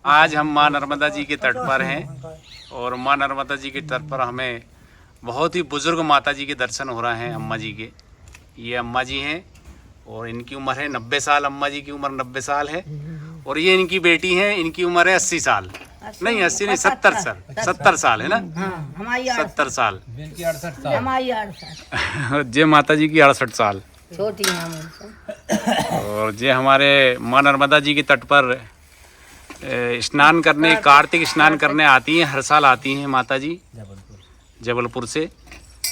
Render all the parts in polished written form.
आज हम माँ नर्मदा जी के तट पर हैं और माँ नर्मदा जी के तट पर हमें बहुत ही बुजुर्ग माता जी के दर्शन हो रहे हैं। अम्मा जी के, ये अम्मा जी हैं और इनकी उम्र है 90 साल। अम्मा जी की उम्र 90 साल है और ये इनकी बेटी है, इनकी उम्र है 80 साल। नहीं 80 नहीं 70 साल, 70 साल है ना। हाँ, हमारी 70 साल, हमारी 68 जय माता जी की 68 साल। छोटी है हमसे। और ये हमारे माँ नर्मदा जी के तट पर स्नान करने, कार्तिक स्नान करने आती हैं, हर साल आती हैं माता जी जबलपुर से।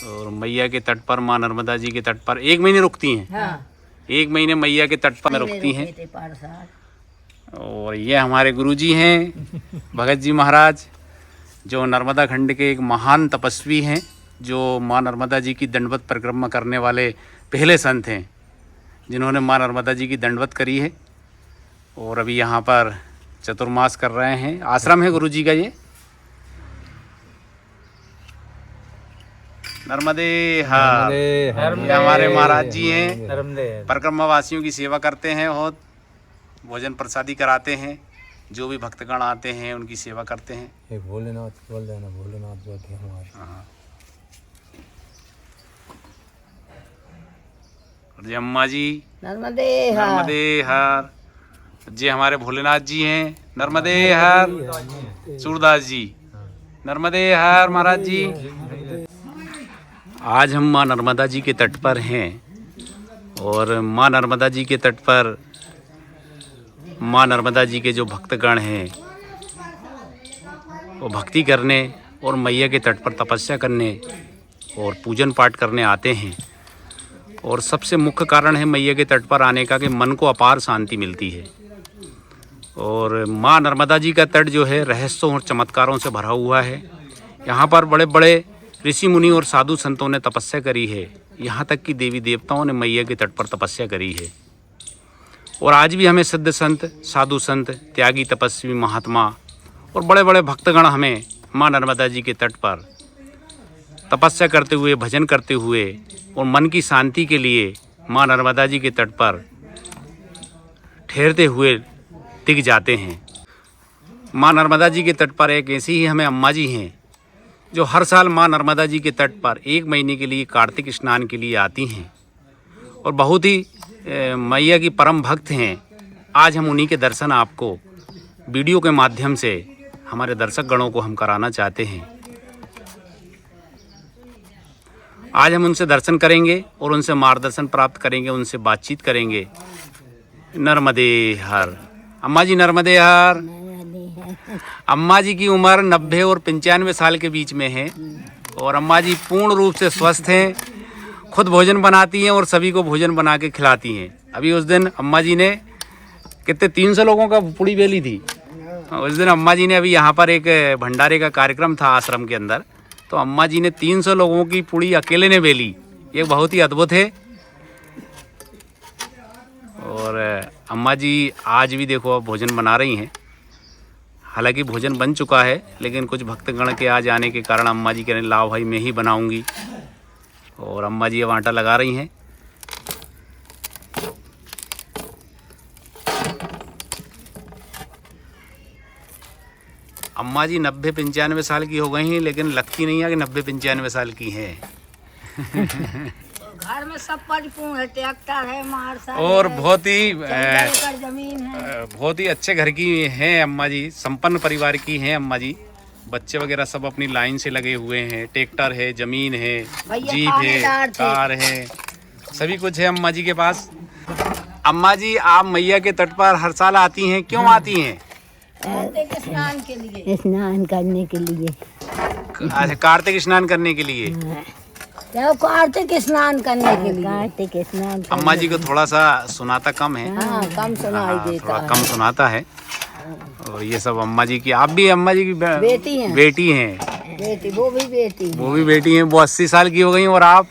और मैया के तट पर, माँ नर्मदा जी के तट पर 1 महीने रुकती हैं। हाँ, 1 महीने मैया के तट पर रुकती हैं। और ये हमारे गुरुजी हैं भगत जी महाराज, जो नर्मदा खंड के एक महान तपस्वी हैं, जो माँ नर्मदा जी की दंडवत परिक्रमा करने वाले पहले संत हैं, जिन्होंने माँ नर्मदा जी की दंडवत करी है। और अभी यहाँ पर चतुर्मास कर रहे हैं। आश्रम है गुरुजी का ये। नर्मदे हर, ये हमारे महाराज जी हैं, परिक्रमा वासियों की सेवा करते हैं, बहुत भोजन प्रसादी कराते हैं, जो भी भक्तगण आते हैं उनकी सेवा करते हैं। एक भोलेनाथ बोल देना, भोलेनाथ जो कि हमारे। हाँ। और ये अम्मा जी नर्मदे नर्मदे हर, जी हमारे भोलेनाथ जी हैं, नर्मदे हर। सूरदास जी, नर्मदे हर महाराज जी। आज हम माँ नर्मदा जी के तट पर हैं और माँ नर्मदा जी के तट पर माँ नर्मदा जी के जो भक्तगण हैं वो भक्ति करने और मैया के तट पर तपस्या करने और पूजन पाठ करने आते हैं। और सबसे मुख्य कारण है मैया के तट पर आने का कि मन को अपार शांति मिलती है। और माँ नर्मदा जी का तट जो है रहस्यों और चमत्कारों से भरा हुआ है। यहाँ पर बड़े बड़े ऋषि मुनि और साधु संतों ने तपस्या करी है। यहाँ तक कि देवी देवताओं ने मैया के तट पर तपस्या करी है। और आज भी हमें सिद्ध संत, साधु संत, त्यागी तपस्वी महात्मा और बड़े बड़े भक्तगण हमें माँ नर्मदा जी के तट पर तपस्या करते हुए, भजन करते हुए और मन की शांति के लिए माँ नर्मदा जी के तट पर ठहरते हुए दिख जाते हैं। माँ नर्मदा जी के तट पर एक ऐसी ही हमें अम्मा जी हैं, जो हर साल माँ नर्मदा जी के तट पर 1 महीने के लिए कार्तिक स्नान के लिए आती हैं और बहुत ही मैया की परम भक्त हैं। आज हम उन्हीं के दर्शन आपको वीडियो के माध्यम से हमारे दर्शक गणों को हम कराना चाहते हैं। आज हम उनसे दर्शन करेंगे और उनसे मार्गदर्शन प्राप्त करेंगे, उनसे बातचीत करेंगे। नर्मदे हर। अम्मा जी नर्मदे हर। अम्मा जी की उम्र 90 और 95 साल के बीच में है और अम्मा जी पूर्ण रूप से स्वस्थ हैं, खुद भोजन बनाती हैं और सभी को भोजन बना के खिलाती हैं। अभी उस दिन अम्मा जी ने कितने 300 लोगों का पूड़ी बेली थी। उस दिन अम्मा जी ने, अभी यहाँ पर एक भंडारे का कार्यक्रम था आश्रम के अंदर, तो अम्मा जी ने 300 लोगों की पूड़ी अकेले ने बेली। ये बहुत ही अद्भुत है। और अम्मा जी आज भी देखो भोजन बना रही हैं। हालांकि भोजन बन चुका है, लेकिन कुछ भक्तगण के आ जाने के कारण अम्मा जी कह रहे लाओ भाई मैं ही बनाऊंगी। और अम्मा जी अब आटा लगा रही हैं। अम्मा जी 90-95 साल की हो गई हैं, लेकिन लगती नहीं है कि 90-95 साल की हैं। घर में सब परिपूर्ण है, ट्रैक्टर है, मार्शल और है, बहुत ही 14 एकड़ जमीन है। बहुत ही अच्छे घर की हैं अम्मा जी, संपन्न परिवार की हैं अम्मा जी। बच्चे वगैरह सब अपनी लाइन से लगे हुए हैं, ट्रैक्टर है, जमीन है, जीप है, कार है, सभी कुछ है अम्मा जी के पास। अम्मा जी आप मैया के तट पर हर साल आती हैं, क्यों आती हैं? कार्तिक स्नान के लिए, स्नान करने के लिए। अच्छा, कार्तिक स्नान करने के लिए। कार्तिक स्नान करने के लिए, कार्तिक स्नान। अम्मा जी को थोड़ा सा सुनाता कम है। हाँ, कम सुनाई देता थोड़ा है। कम सुनाता है। और ये सब अम्मा जी की, आप भी अम्मा जी की बेटी हैं। बेटी हैं। बेटी, वो भी बेटी, वो भी बेटी हैं। वो 80 साल की हो गई और आप?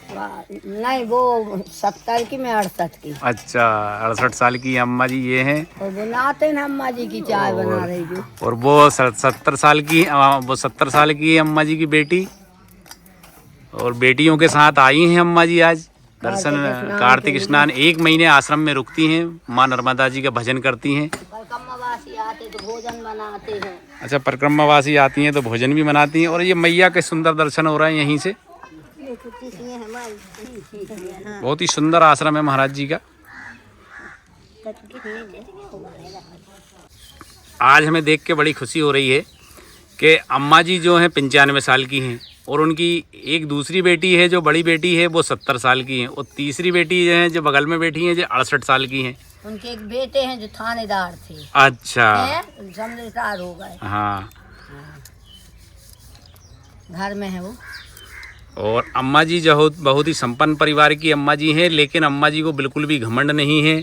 नहीं, वो 70 की, मैं 68 की। अच्छा, 68 साल की अम्मा जी ये हैं। और बनाते हैं अम्मा जी की चाय बना रही जो। और वो 70 साल की, वो 70 साल की अम्मा जी की बेटी। और बेटियों के साथ आई हैं अम्मा जी आज दर्शन, कार्तिक स्नान। 1 महीने आश्रम में रुकती हैं, माँ नर्मदा जी का भजन करती हैं। परिक्रमा वासी आते तो भोजन बनाते हैं। अच्छा, परिक्रमावासी आती हैं तो भोजन भी बनाती हैं। और ये मैया के सुंदर दर्शन हो रहे हैं यहीं से। बहुत ही सुंदर आश्रम है महाराज जी का। आज हमें देख के बड़ी खुशी हो रही है कि अम्मा जी जो हैं 95 साल की हैं और उनकी एक दूसरी बेटी है जो बड़ी बेटी है वो 70 साल की हैं और तीसरी बेटी है जो बगल में बैठी है जो 68 साल की हैं। उनके एक बेटे हैं जो थानेदार थे। अच्छा, समझदार हो गए। हाँ, घर में है वो। और अम्मा जी जो बहुत ही संपन्न परिवार की अम्मा जी हैं, लेकिन अम्मा जी को बिल्कुल भी घमंड नहीं है,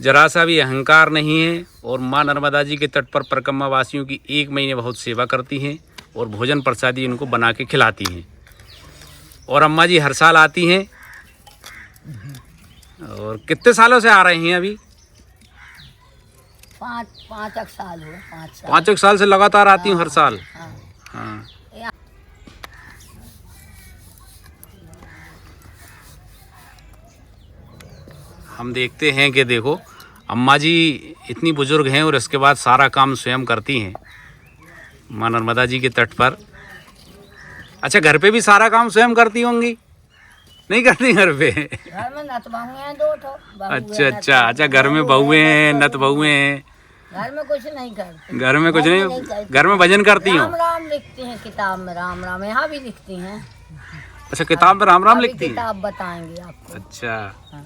जरा सा भी अहंकार नहीं है। और माँ नर्मदा जी के तट पर परिक्रमा वासियों की 1 महीने बहुत सेवा करती हैं और भोजन प्रसादी उनको बना के खिलाती हैं। और अम्मा जी हर साल आती हैं। और कितने सालों से आ रहे हैं अभी? 5 साल हो गए। 5 साल से लगातार आती हूँ हर साल। हाँ। हाँ, हम देखते हैं कि देखो अम्मा जी इतनी बुजुर्ग हैं और इसके बाद सारा काम स्वयं करती हैं माँ नर्मदा जी के तट पर। अच्छा, घर पे भी सारा काम स्वयं करती होंगी? नहीं करती घर पे? घर में नत बहुएं हैं 2 ठो। अच्छा, घर में बहुएं हैं, नत बहुएं हैं। घर में कुछ नहीं करती। घर में कुछ नहीं, घर में भजन करती हूँ। राम राम लिखती हैं किताब में, राम राम यहाँ भी लिखती हैं। अच्छा, किताब में राम राम अभी लिखती हैं? किताब बताएंगे आपको। अच्छा, हाँ।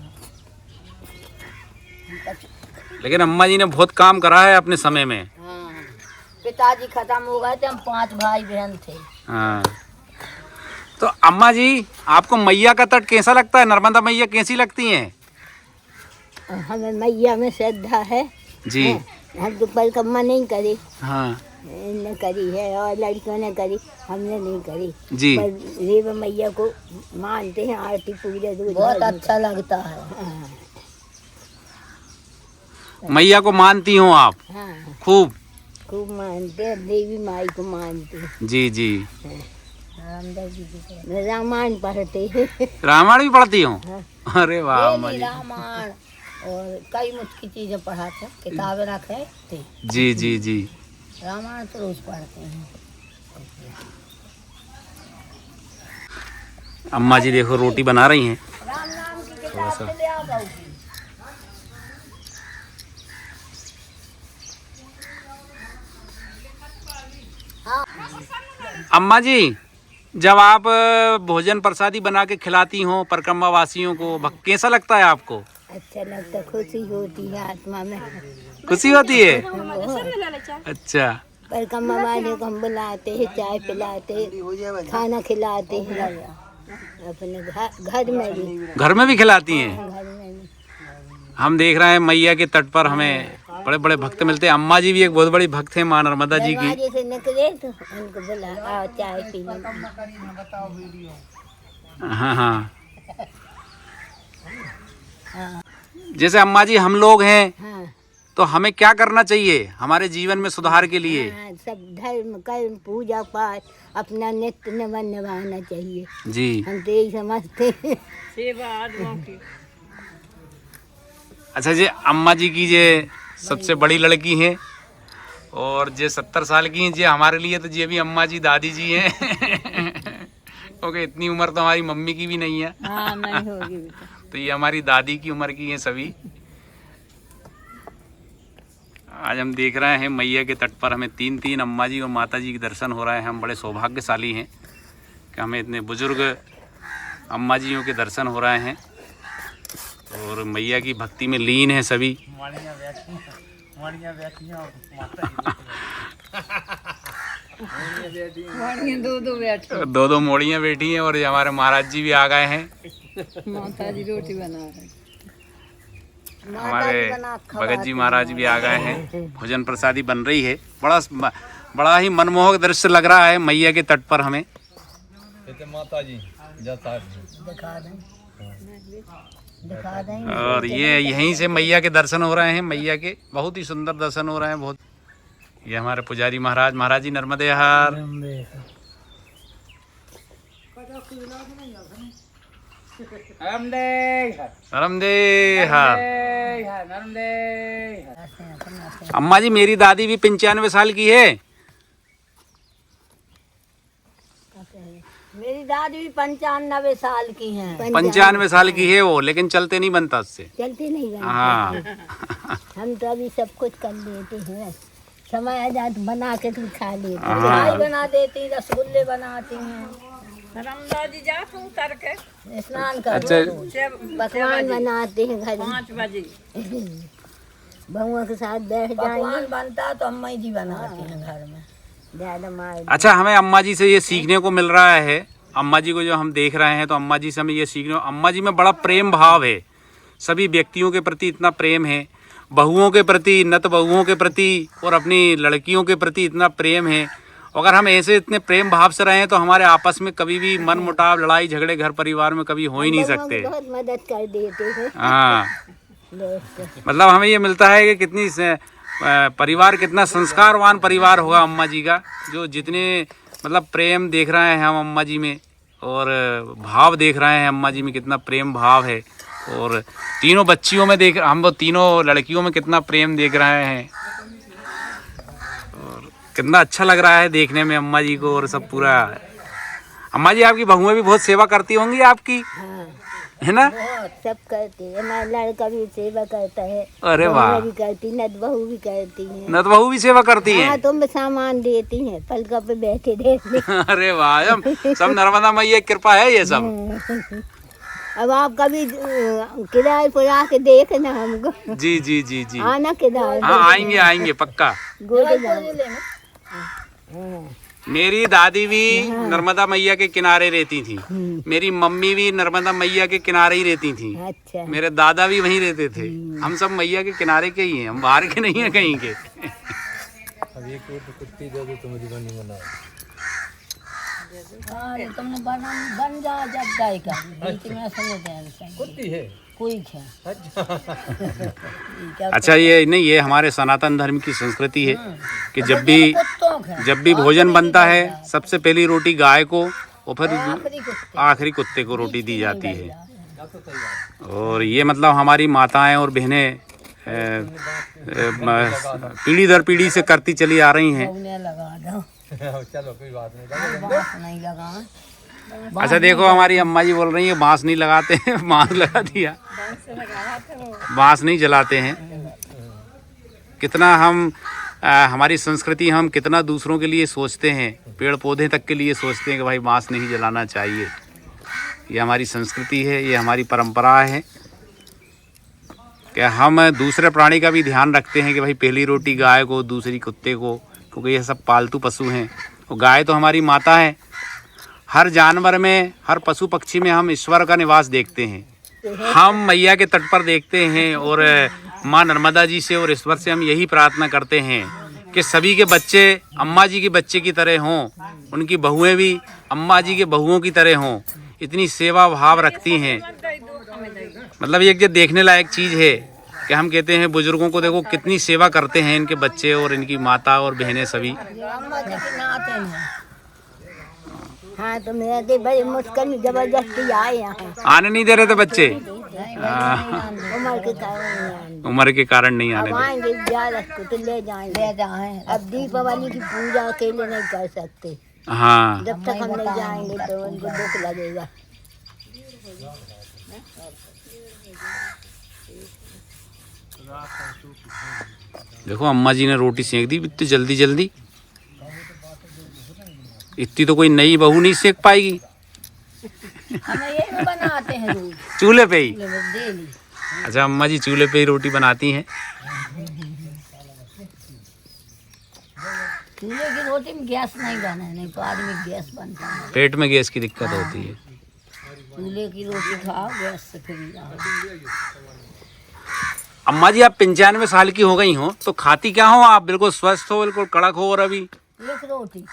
लेकिन अम्मा जी ने बहुत काम करा है अपने समय में। हाँ। पिताजी खत्म हो गए थे, हम 5 भाई बहन थे। हाँ, तो अम्मा जी आपको मैया का तट कैसा लगता है? नर्मदा मैया कैसी लगती हैं? हमें मैया में श्रद्धा है जी। हम तो परिक्रमा नहीं करी। हाँ ने करी है और लड़कियों ने करी, हमने नहीं करी जी। पर रेव मैया को मानते हैं, आरती पूरे दूध बहुत अच्छा लगता है। हाँ। मैया को मानती हो आप? हाँ, खूब खूब मानते हैं, देवी माई को मानते हैं। जी जी। रामायण पढ़ते हैं। रामायण भी पढ़ती हो? हाँ। अरे वाह अम्मा जी। रामायण और कई मुख्य चीजें पढ़ाते हैं, किताबें रखे थे। जी जी जी। रामायण तो रोज पढ़ते हैं। अम्मा जी देखो रोटी बना रही हैं। राम नाम की किताब से ले आ जाओगी। अम्मा जी, जब आप भोजन प्रसादी बना के खिलाती हो परिक्रमा वासियों को, कैसा लगता है आपको? अच्छा लगता, खुशी होती है आत्मा में। खुशी होती है? अच्छा, परिक्रमा वाले को हम बुलाते हैं, चाय पिलाते, खाना खिलाते हैं। अपने घर में भी। घर में भी खिलाती हैं? घर में भी। हम देख रहे हैं मैया के तट पर हमें बड़े बड़े भक्त मिलते हैं। अम्मा जी भी एक बहुत बड़ी भक्त हैं माँ नर्मदा जी की। दरवाजे से निकले तो उनको बुला, आओ चाय पी लो। हाँ हाँ। जैसे अम्मा जी हम लोग हैं हाँ। तो हमें क्या करना चाहिए हमारे जीवन में सुधार के लिए? हाँ, सब धर्म कर्म पूजा पाठ अपना नित्य निभाना चाहिए। जी। हम तो यही समझते हैं। अच्छा जी, अम्मा जी की जे सबसे बड़ी लड़की हैं और जे 70 साल की हैं, जे हमारे लिए तो ये भी अम्मा जी दादी जी हैं। क्योंकि इतनी उम्र तो हमारी मम्मी की भी नहीं है। हाँ, नहीं होगी। तो ये हमारी दादी की उम्र की हैं सभी। आज हम देख रहे हैं मैया के तट पर हमें 3 अम्मा जी और माता जी के दर्शन हो रहे हैं। हम बड़े सौभाग्यशाली हैं कि हमें इतने बुजुर्ग अम्मा जियों के दर्शन हो रहे हैं और मैया की भक्ति में लीन है सभी। दो मोड़ियाँ बैठी हैं और ये हमारे महाराज जी भी आ गए हैं। माता जी रोटी बना रहे, हमारे भगत जी महाराज भी आ गए हैं। भोजन प्रसादी बन रही है। बड़ा ही मनमोहक दृश्य लग रहा है मैया के तट पर हमें। माता जी दिखा दें। और ये यहीं से मैया के दर्शन हो रहे हैं। मैया के बहुत ही सुंदर दर्शन हो रहे हैं। बहुत ये हमारे पुजारी महाराज जी नर्मदे हर। नर्मदे हर। अम्मा जी मेरी दादी भी 95 साल की है। मेरी दादी भी 95 साल की है। 95 साल की है वो, लेकिन चलते नहीं बनता उससे। चलती नहीं बनती। हाँ हम तो अभी सब कुछ कर लेते हैं, समय आ जाए तो बना के तुम खा लेते। हाँ। चाय बना देती, रसगुल्ले बनाती हैं, रमदाजी जात हूँ करके स्नान कर अच्छा पकवान बनाते हैं घर में। 5 बजे बहुओं के साथ बैठ जाएंगे। पकवान बनता तो अम्मा जी बनाती हैं घर में। ज्यादा मार अच्छा, हमें अम्मा जी से ये सीखने को मिल रहा है। अम्मा जी को जो हम देख रहे हैं तो अम्मा जी से हमें ये सीखने, अम्मा जी में बड़ा प्रेम भाव है, सभी व्यक्तियों के प्रति इतना प्रेम है, बहुओं के प्रति, नत बहुओं के प्रति और अपनी लड़कियों के प्रति इतना प्रेम है। अगर हम ऐसे इतने प्रेम भाव से रहें तो हमारे आपस में कभी भी मन मुटाव, लड़ाई झगड़े घर परिवार में कभी हो ही नहीं सकते। बहुत मदद कर देते हैं। हाँ, दोस्त मतलब हमें ये मिलता है कि कितनी परिवार कितना संस्कारवान परिवार होगा अम्मा जी का, जो जितने मतलब प्रेम देख रहे हैं हम अम्मा जी में और भाव देख रहे हैं अम्मा जी में, कितना प्रेम भाव है। और तीनों बच्चियों में देख, हम वो तीनों लड़कियों में कितना प्रेम देख रहे हैं और कितना अच्छा लग रहा है देखने में अम्मा जी को। और सब पूरा, अम्मा जी आपकी बहुएं भी बहुत सेवा करती होंगी आपकी, हाँ, है ना? बहुत सब करती है। हमारा लड़का भी सेवा करता है। अरे वाह, बहुएं भी करती, नत बहू भी करती है। नत बहू भी सेवा करती हाँ, हैं। तुम सामान देती हैं, पलका पे बैठे रहते। अरे वाह, सब नर्मदा मैया की कृपा है ये सब। अब आप कभी किराए पर आके देखना हमको। जी जी जी जी, आना किराए हाँ आएंगे आएंगे पक्का। गोदे हाँ। मेरी दादी भी नर्मदा मैया के किनारे रहती थी, मेरी मम्मी भी नर्मदा मैया के किनारे ही रहती थी, अच्छा, मेरे दादा भी वहीं रहते थे। हम सब मैया के किनारे के ही हैं, हम बाहर के नहीं हैं कहीं के। अब एक कुत्ती दे दो तो मेरी बनी बनाओ। अरे तुमने बन जा जब गाय का बीच में समझ कुत्ती है कोई क्या। अच्छा, ये नहीं, ये हमारे सनातन धर्म की संस्कृति है कि जब भी भोजन बनता है सबसे पहली रोटी गाय को और फिर आखिरी कुत्ते को रोटी दी जाती है। और ये मतलब हमारी माताएं और बहनें पीढ़ी दर पीढ़ी से करती चली आ रही हैं। लगा दो चलो कोई बात नहीं लगा। अच्छा देखो, हमारी अम्मा जी बोल रही है बांस नहीं लगाते हैं, बांस लगा दिया, बांस नहीं जलाते हैं। कितना हम हमारी संस्कृति, हम कितना दूसरों के लिए सोचते हैं, पेड़ पौधे तक के लिए सोचते हैं कि भाई बांस नहीं जलाना चाहिए। ये हमारी संस्कृति है, ये हमारी परंपरा है कि हम दूसरे प्राणी का भी ध्यान रखते हैं कि भाई पहली रोटी गाय को, दूसरी कुत्ते को, क्योंकि ये सब पालतू पशु हैं। और गाय तो हमारी माता है। हर जानवर में, हर पशु पक्षी में हम ईश्वर का निवास देखते हैं। हम मैया के तट पर देखते हैं और माँ नर्मदा जी से और ईश्वर से हम यही प्रार्थना करते हैं कि सभी के बच्चे अम्मा जी के बच्चे की तरह हों, उनकी बहुएं भी अम्मा जी के बहुओं की तरह हों। इतनी सेवा भाव रखती हैं, मतलब ये देखने लायक चीज़ है कि हम कहते हैं बुजुर्गों को देखो कितनी सेवा करते हैं इनके बच्चे और इनकी माता और बहनें सभी। हाँ, तो मेरा तो बड़ी मुश्किल में जबरदस्ती आए यहाँ। आने नहीं दे रहे थे बच्चे, उम्र के कारण उम्र के कारण नहीं आने अब दे। आएंगे, तो ले जाएंगे। अब दीपावली की पूजा अकेले नहीं कर सकते। हाँ, जब तक हम नहीं जाएंगे तो उनको दुख लगेगा। देखो अम्मा जी ने रोटी सेक दी इतनी जल्दी जल्दी, इतनी तो कोई नई बहू नहीं सेक पाएगी। हम ये बनाते हैं रोज चूल्हे पे ही। डेली। अच्छा, अम्मा जी चूल्हे पे ही रोटी बनाती हैं। चूल्हे की रोटी में गैस नहीं बना है, नहीं तो आदमी गैस बनता है। पेट में गैस की दिक्कत होती है। चूल्हे की रोटी खाओ, गैस से फ्री रहो। अम्मा जी आप 95 साल की हो गई हो तो खाती क्या हो आप? बिल्कुल स्वस्थ हो, बिल्कुल कड़क हो। और अभी एक रोटी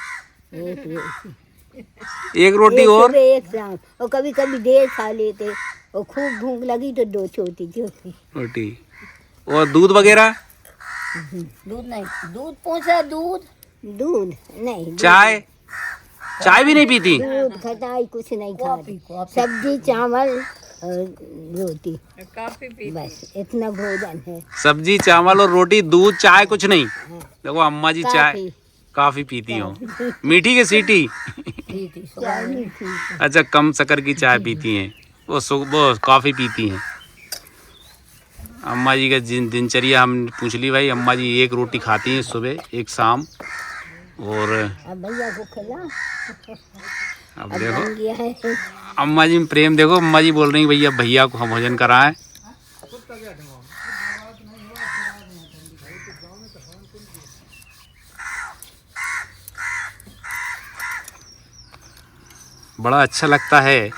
एक रोटी और एक शाम, और कभी कभी देर खा लेते, और खूब भूख लगी तो 2 छोटी छोटी रोटी। और दूध वगैरह? दूध नहीं, दूध पूछा दूध नहीं, चाय भी नहीं पीती? दूध खटाई कुछ नहीं खाती। कॉफी सब्जी चावल और रोटी, काफी पी बस इतना भोजन है। सब्जी चावल और रोटी, दूध चाय कुछ नहीं। देखो अम्मा जी चाय काफी काफी पीती हो। मीठी की सीटी? चाय नहीं थी। अच्छा, कम शक्कर की चाय पीती हैं वो कॉफ़ी पीती हैं। अम्मा जी का दिनचर्या हम पूछ ली भाई। अम्मा जी एक रोटी खाती हैं सुबह, एक शाम। और अब भैया को खिला, अब अब देखो बन गया है। अम्मा जी में प्रेम देखो। अम्मा जी बोल रही हैं भैया भैया को हम भोजन कराएं। बड़ा अच्छा लगता है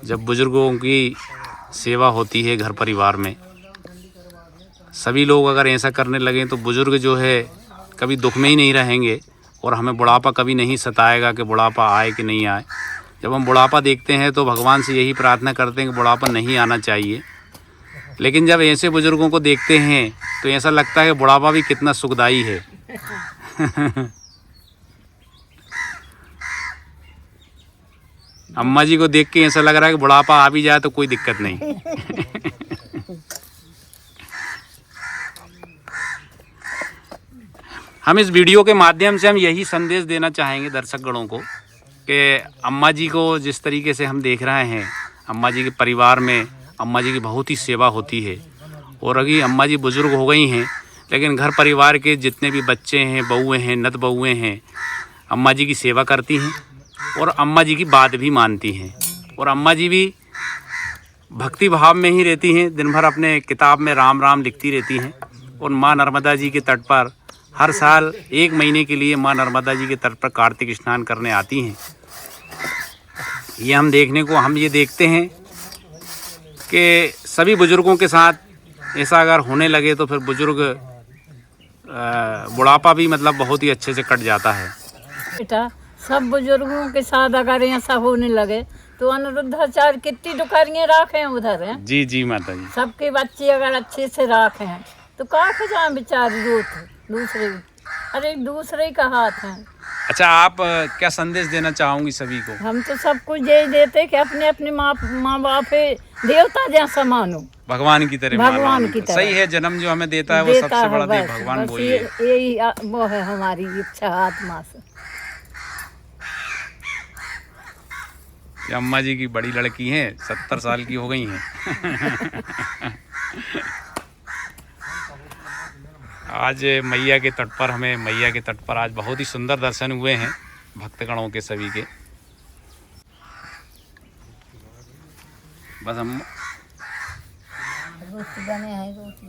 जब बुजुर्गों की सेवा होती है घर परिवार में। सभी लोग अगर ऐसा करने लगें तो बुजुर्ग जो है कभी दुख में ही नहीं रहेंगे और हमें बुढ़ापा कभी नहीं सताएगा कि बुढ़ापा आए कि नहीं आए। जब हम बुढ़ापा देखते हैं तो भगवान से यही प्रार्थना करते हैं कि बुढ़ापा नहीं आना चाहिए। लेकिन जब ऐसे बुजुर्गों को देखते हैं तो ऐसा लगता है कि बुढ़ापा भी कितना सुखदाई है। अम्मा जी को देख के ऐसा लग रहा है कि बुढ़ापा आ भी जाए तो कोई दिक्कत नहीं। हम इस वीडियो के माध्यम से हम यही संदेश देना चाहेंगे दर्शकगणों को कि अम्मा जी को जिस तरीके से हम देख रहे हैं, अम्मा जी के परिवार में अम्मा जी की बहुत ही सेवा होती है। और अभी अम्मा जी बुज़ुर्ग हो गई हैं, लेकिन घर परिवार के जितने भी बच्चे हैं, बहुएँ हैं, नत बहुएँ हैं, अम्मा जी की सेवा करती हैं और अम्मा जी की बात भी मानती हैं। और अम्मा जी भी भक्ति भाव में ही रहती हैं, दिन भर अपने किताब में राम राम लिखती रहती हैं। और माँ नर्मदा जी के तट पर हर साल 1 महीने के लिए माँ नर्मदा जी के तट पर कार्तिक स्नान करने आती हैं। ये हम ये देखते हैं कि सभी बुजुर्गों के साथ ऐसा अगर होने लगे तो फिर बुढ़ापा भी मतलब बहुत ही अच्छे से कट जाता है। बेटा सब बुजुर्गों के साथ अगर ऐसा होने लगे तो अनिरुद्धाचार्य कितनी दुकानियां राखे हैं उधर हैं। जी जी माता जी। सबके बच्चे अगर अच्छे से राखे हैं तो काहे जाए बेचारे रोत दूसरे, अरे दूसरे का हाथ है। अच्छा, आप क्या संदेश देना चाहूँगी सभी को? हम तो सब कुछ यही देते कि अपने अपने माँ बाप देवता जैसा मानो, भगवान की तरह भगवान की तरह। सही है, जन्म जो हमें देता है वो सबसे बड़ा दे भगवान वही है। यही वो है हमारी इच्छा आत्मा से। ये अम्मा जी की बड़ी लड़की हैं, 70 साल की हो गई हैं। आज मैया के तट पर आज बहुत ही सुंदर दर्शन हुए हैं भक्तगणों के सभी के। बस हम रोटी बने हैं, रोटी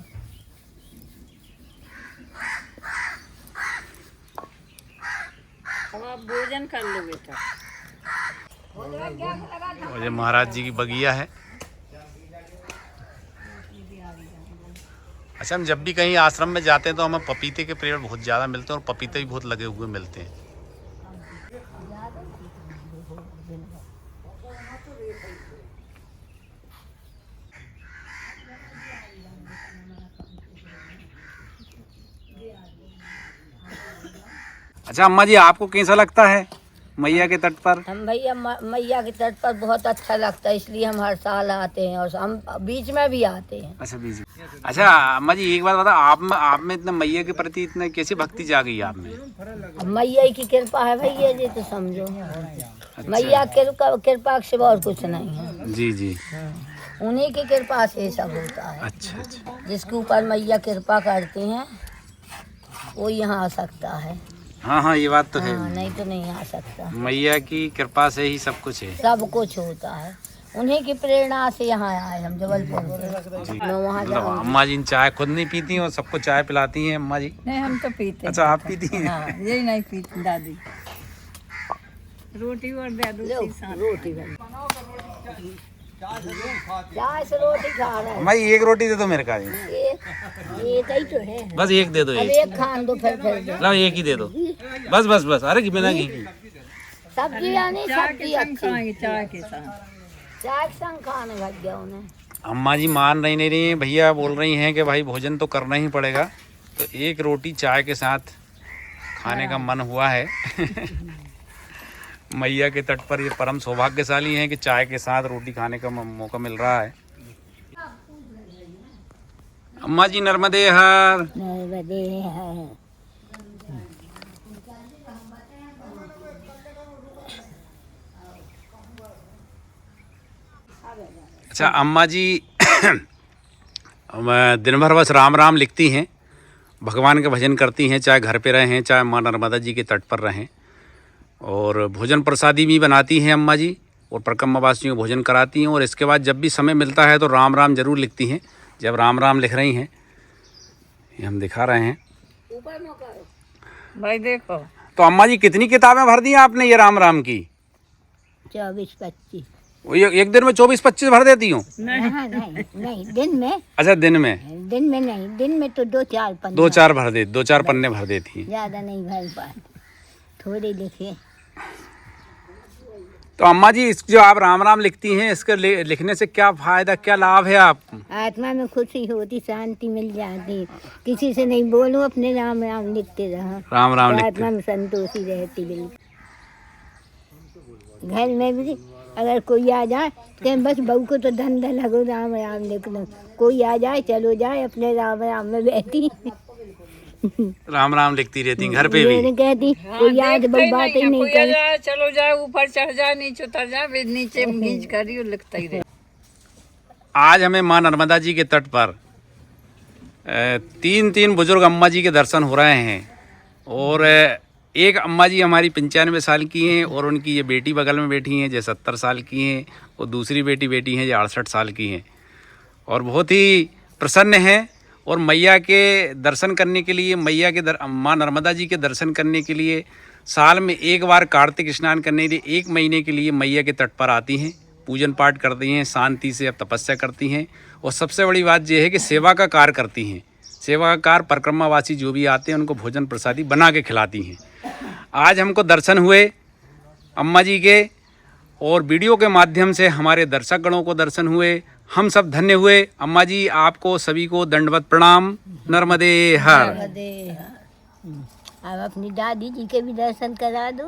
अब आप भोजन कर लो बेटा। और ये महाराज जी की बगिया है। अच्छा, हम जब भी कहीं आश्रम में जाते हैं तो हमें पपीते के पेड़ बहुत ज़्यादा मिलते हैं और पपीते भी बहुत लगे हुए मिलते हैं। अच्छा अम्मा जी, आपको कैसा लगता है मैया के तट पर? हम भैया मैया के तट पर बहुत अच्छा लगता है, इसलिए हम हर साल आते हैं और हम बीच में भी आते हैं। अच्छा बीच में। अच्छा अम्मा जी, एक बात बता, आप में इतना मैया के प्रति इतना कैसे भक्ति जागी आप में? मैया की कृपा है भैया जी, तो समझो। अच्छा। मैया कृपा के सिवा और कुछ नहीं है। जी जी। उन्हीं की कृपा से ये सब होता है। अच्छा अच्छा। जिसके ऊपर मैया कृपा करते हैं वो यहाँ आ सकता है। हाँ हाँ, ये बात तो है। हाँ, नहीं तो नहीं आ सकता। मैया की कृपा से ही सब कुछ है। सब कुछ होता है, उन्हीं की प्रेरणा से यहाँ आए हम जबलपुर से। मैं वहाँ मतलब अम्मा जी चाय खुद नहीं पीती और सबको चाय पिलाती हैं अम्मा जी? नहीं, हम तो पीते। अच्छा, आप पीती हैं? हाँ, यही नहीं पीती दादी। रोटी और दे दो रोटी बनी, चाय से रोटी खा रहे हैं। अम्मा जी एक रोटी दे दो मेरे का। एक ही तो है, बस एक दे दो। अब एक खान दो फिर दो। लो एक ही दे दो। बस बस बस। अरे कि बिना घी की सब्जी यानी सब्जी अच्छी, चाय के साथ चाय के संग खाने लग गया उन्हें। अम्मा जी मान नहीं रही हैं, भैया बोल रही हैं कि भाई भोजन तो करना ही पड़ेगा, तो एक रोटी चाय के साथ खाने का मन हुआ है। मैया के तट पर ये परम सौभाग्यशाली हैं कि चाय के साथ रोटी खाने का मौका मिल रहा है। अम्मा जी नर्मदे हर। नर्मदे हर। अच्छा अम्मा जी दिन भर बस राम राम लिखती हैं, भगवान के भजन करती हैं, चाहे घर पे रहें चाहे माँ नर्मदा जी के तट पर रहें, और भोजन प्रसादी भी बनाती हैं अम्मा जी और परिक्रमा वासियों को भोजन कराती हैं। और इसके बाद जब भी समय मिलता है तो राम राम जरूर लिखती हैं। जब राम राम लिख रही हैं, ये हम दिखा रहे हैं भाई देखो। तो अम्मा जी कितनी किताबें भर दी आपने ये राम राम की? 24-25। एक दिन में 24-25 भर देती हूँ? नहीं दिन में। अच्छा दिन में? दिन में नहीं, दिन में तो 2-4 पन्ने। 2-4 पन्ने भर देती हैं। ज्यादा नहीं भर पाते, थोड़े लिखे। तो अम्मा जी इस जो आप राम राम लिखती हैं, इसके लिखने से क्या फायदा, क्या लाभ है? आप आत्मा में खुशी होती, शांति मिल जाती, किसी से नहीं बोलूं, अपने राम राम लिखते रहो, राम राम लिखते। आत्मा में संतोषी रहती बिल्कुल। घर में भी अगर कोई आ जाए तो बस बहू को तो धंधा लगो राम राम लिख लो, कोई आ जाए चलो जाए अपने राम राम में बैठी राम राम लिखती रहती घर पे भी? कहती कोई आज बहू बात ही नहीं कर, चलो जाए ऊपर चढ़ जाए नीचे उतर जाए, नीचे भींच करी लिखता ही रहे। आज हमें माँ नर्मदा जी के तट पर तीन बुजुर्ग अम्मा जी के दर्शन हो रहे हैं। और एक अम्मा जी हमारी 95 साल की हैं और उनकी ये बेटी बगल में बैठी हैं जो 70 साल की हैं, और दूसरी बेटी हैं जो 68 साल की हैं, और बहुत ही प्रसन्न हैं। और मैया के दर्शन करने के लिए, मैया के माँ नर्मदा जी के दर्शन करने के लिए साल में एक बार कार्तिक स्नान करने के लिए 1 महीने के लिए मैया के तट पर आती हैं, पूजन पाठ करती हैं, शांति से अब तपस्या करती हैं। और सबसे बड़ी बात यह है कि सेवा का कार्य करती हैं। सेवा का कार्य परिक्रमावासी जो भी आते हैं उनको भोजन प्रसादी बना के खिलाती हैं। आज हमको दर्शन हुए अम्मा जी के, और वीडियो के माध्यम से हमारे दर्शकगणों को दर्शन हुए, हम सब धन्य हुए। अम्मा जी आपको सभी को दंडवत प्रणाम। नर्मदे हर। अब अपनी दादी जी के भी दर्शन करा दो।